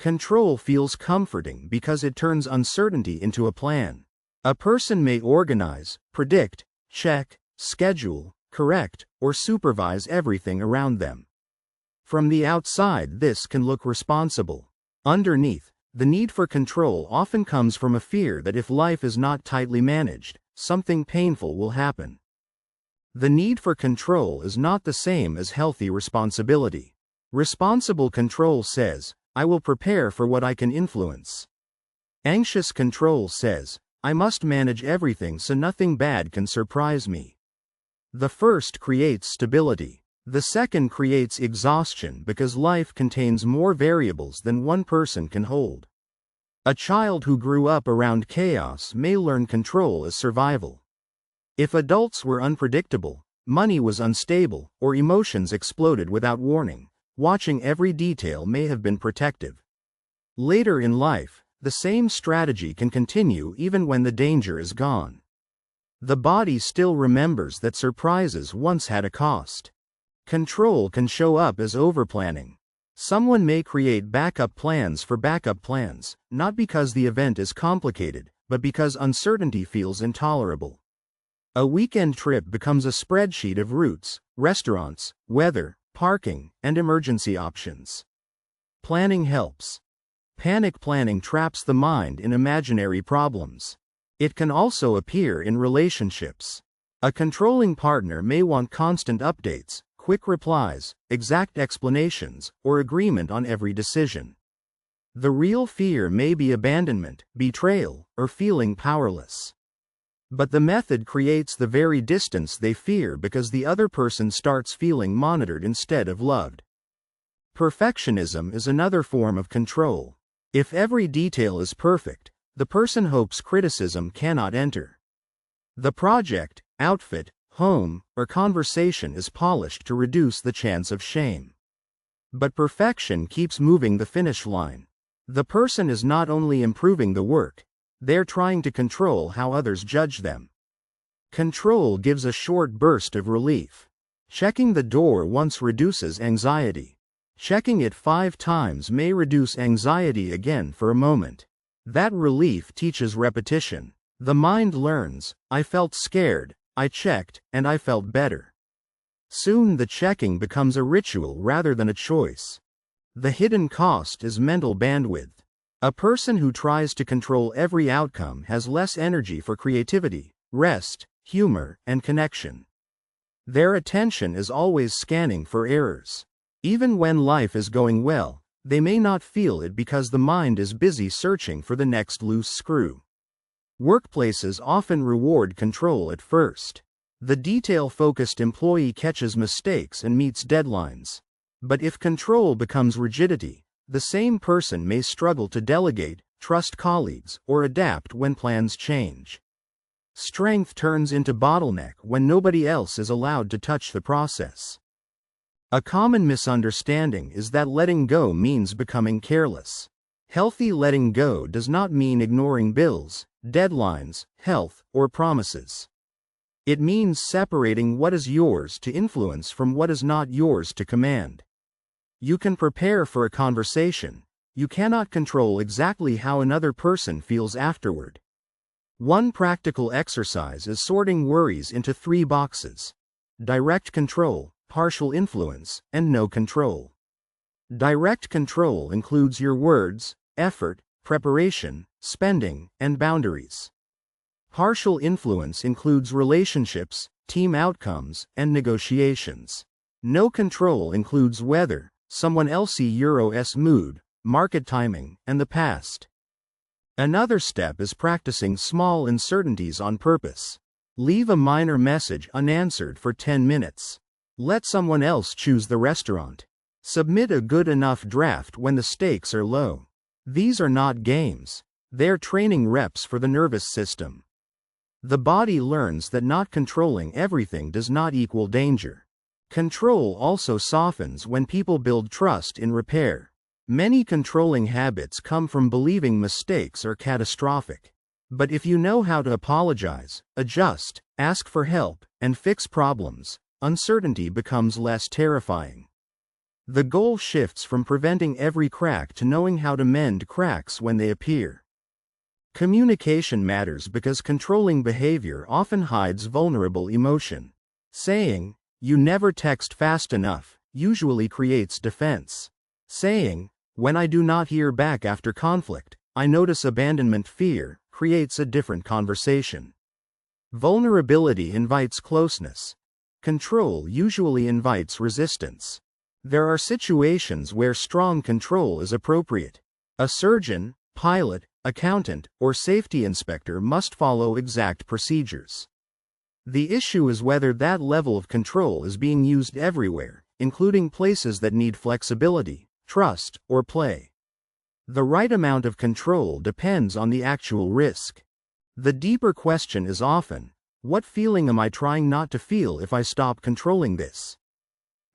Control feels comforting because it turns uncertainty into a plan. A person may organize, predict, check, schedule, correct, or supervise everything around them. From the outside, this can look responsible. Underneath, the need for control often comes from a fear that if life is not tightly managed, something painful will happen. The need for control is not the same as healthy responsibility. Responsible control says, I will prepare for what I can influence. Anxious control says, I must manage everything so nothing bad can surprise me. The first creates stability. The second creates exhaustion because life contains more variables than one person can hold. A child who grew up around chaos may learn control as survival. If adults were unpredictable, money was unstable, or emotions exploded without warning, watching every detail may have been protective. Later in life, the same strategy can continue even when the danger is gone. The body still remembers that surprises once had a cost. Control can show up as overplanning. Someone may create backup plans for backup plans, not because the event is complicated, but because uncertainty feels intolerable. A weekend trip becomes a spreadsheet of routes, restaurants, weather, parking, and emergency options. Planning helps. Panic planning traps the mind in imaginary problems. It can also appear in relationships. A controlling partner may want constant updates, quick replies, exact explanations, or agreement on every decision. The real fear may be abandonment, betrayal, or feeling powerless. But the method creates the very distance they fear because the other person starts feeling monitored instead of loved. Perfectionism is another form of control. If every detail is perfect, the person hopes criticism cannot enter. The project, outfit, home, or conversation is polished to reduce the chance of shame. But perfection keeps moving the finish line. The person is not only improving the work, they're trying to control how others judge them. Control gives a short burst of relief. Checking the door once reduces anxiety. Checking it 5 times may reduce anxiety again for a moment. That relief teaches repetition. The mind learns, I felt scared, I checked, and I felt better. Soon the checking becomes a ritual rather than a choice. The hidden cost is mental bandwidth. A person who tries to control every outcome has less energy for creativity, rest, humor, and connection. Their attention is always scanning for errors. Even when life is going well, they may not feel it because the mind is busy searching for the next loose screw. Workplaces often reward control at first. The detail-focused employee catches mistakes and meets deadlines. But if control becomes rigidity, the same person may struggle to delegate, trust colleagues, or adapt when plans change. Strength turns into bottleneck when nobody else is allowed to touch the process. A common misunderstanding is that letting go means becoming careless. Healthy letting go does not mean ignoring bills, deadlines, health, or promises. It means separating what is yours to influence from what is not yours to command. You can prepare for a conversation. You cannot control exactly how another person feels afterward. One practical exercise is sorting worries into 3 boxes: direct control, partial influence, and no control. Direct control includes your words, effort, preparation, spending, and boundaries. Partial influence includes relationships, team outcomes, and negotiations. No control includes weather, someone else's mood, market timing, and the past. Another step is practicing small uncertainties on purpose. Leave a minor message unanswered for 10 minutes. Let someone else choose the restaurant. Submit a good enough draft when the stakes are low. These are not games. They're training reps for the nervous system. The body learns that not controlling everything does not equal danger. Control also softens when people build trust in repair. Many controlling habits come from believing mistakes are catastrophic. But if you know how to apologize, adjust, ask for help, and fix problems, uncertainty becomes less terrifying. The goal shifts from preventing every crack to knowing how to mend cracks when they appear. Communication matters because controlling behavior often hides vulnerable emotion. Saying, "You never text fast enough," usually creates defense. Saying, "When I do not hear back after conflict, I notice abandonment fear," creates a different conversation. Vulnerability invites closeness. Control usually invites resistance. There are situations where strong control is appropriate. A surgeon, pilot, accountant, or safety inspector must follow exact procedures. The issue is whether that level of control is being used everywhere, including places that need flexibility, trust, or play. The right amount of control depends on the actual risk. The deeper question is often, what feeling am I trying not to feel if I stop controlling this?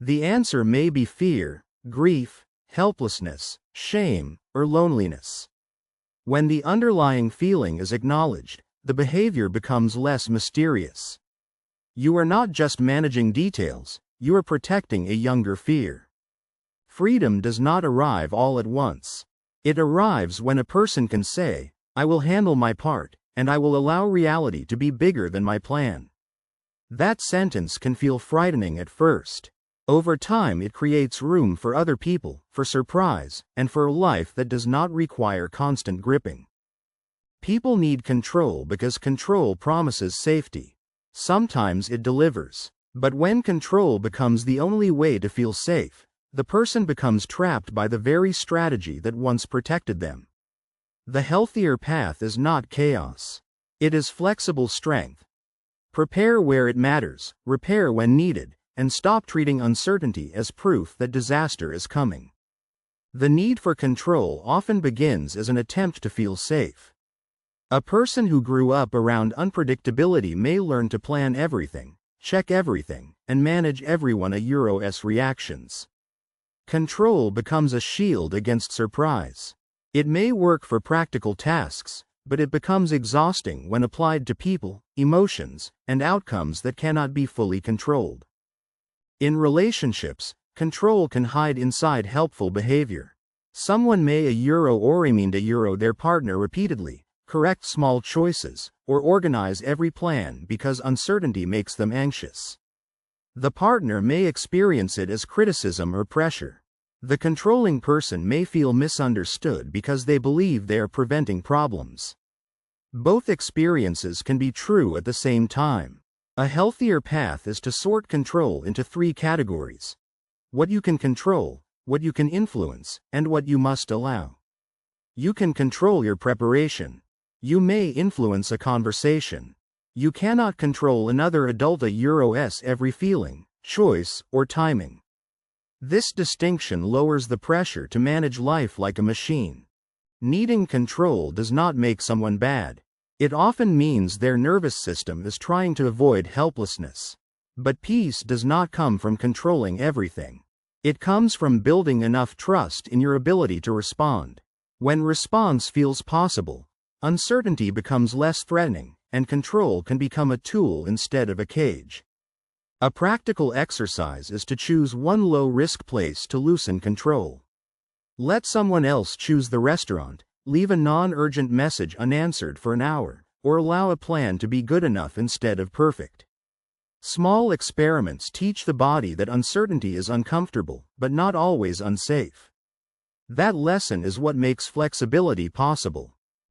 The answer may be fear, grief, helplessness, shame, or loneliness. When the underlying feeling is acknowledged, the behavior becomes less mysterious. You are not just managing details, you are protecting a younger fear. Freedom does not arrive all at once. It arrives when a person can say, "I will handle my part, and I will allow reality to be bigger than my plan." That sentence can feel frightening at first. Over time, it creates room for other people, for surprise, and for a life that does not require constant gripping. People need control because control promises safety. Sometimes it delivers. But when control becomes the only way to feel safe, the person becomes trapped by the very strategy that once protected them. The healthier path is not chaos. It is flexible strength. Prepare where it matters, repair when needed, and stop treating uncertainty as proof that disaster is coming. The need for control often begins as an attempt to feel safe. A person who grew up around unpredictability may learn to plan everything, check everything, and manage everyone's reactions. Control becomes a shield against surprise. It may work for practical tasks, but it becomes exhausting when applied to people, emotions, and outcomes that cannot be fully controlled. In relationships, control can hide inside helpful behavior. Someone may remind their partner repeatedly, correct small choices, or organize every plan because uncertainty makes them anxious. The partner may experience it as criticism or pressure. The controlling person may feel misunderstood because they believe they are preventing problems. Both experiences can be true at the same time. A healthier path is to sort control into 3 categories: what you can control, what you can influence, and what you must allow. You can control your preparation. You may influence a conversation. You cannot control another adult's every feeling, choice, or timing. This distinction lowers the pressure to manage life like a machine. Needing control does not make someone bad. It often means their nervous system is trying to avoid helplessness. But peace does not come from controlling everything. It comes from building enough trust in your ability to respond. When response feels possible, uncertainty becomes less threatening, and control can become a tool instead of a cage. A practical exercise is to choose one low-risk place to loosen control. Let someone else choose the restaurant, leave a non-urgent message unanswered for an hour, or allow a plan to be good enough instead of perfect. Small experiments teach the body that uncertainty is uncomfortable, but not always unsafe. That lesson is what makes flexibility possible.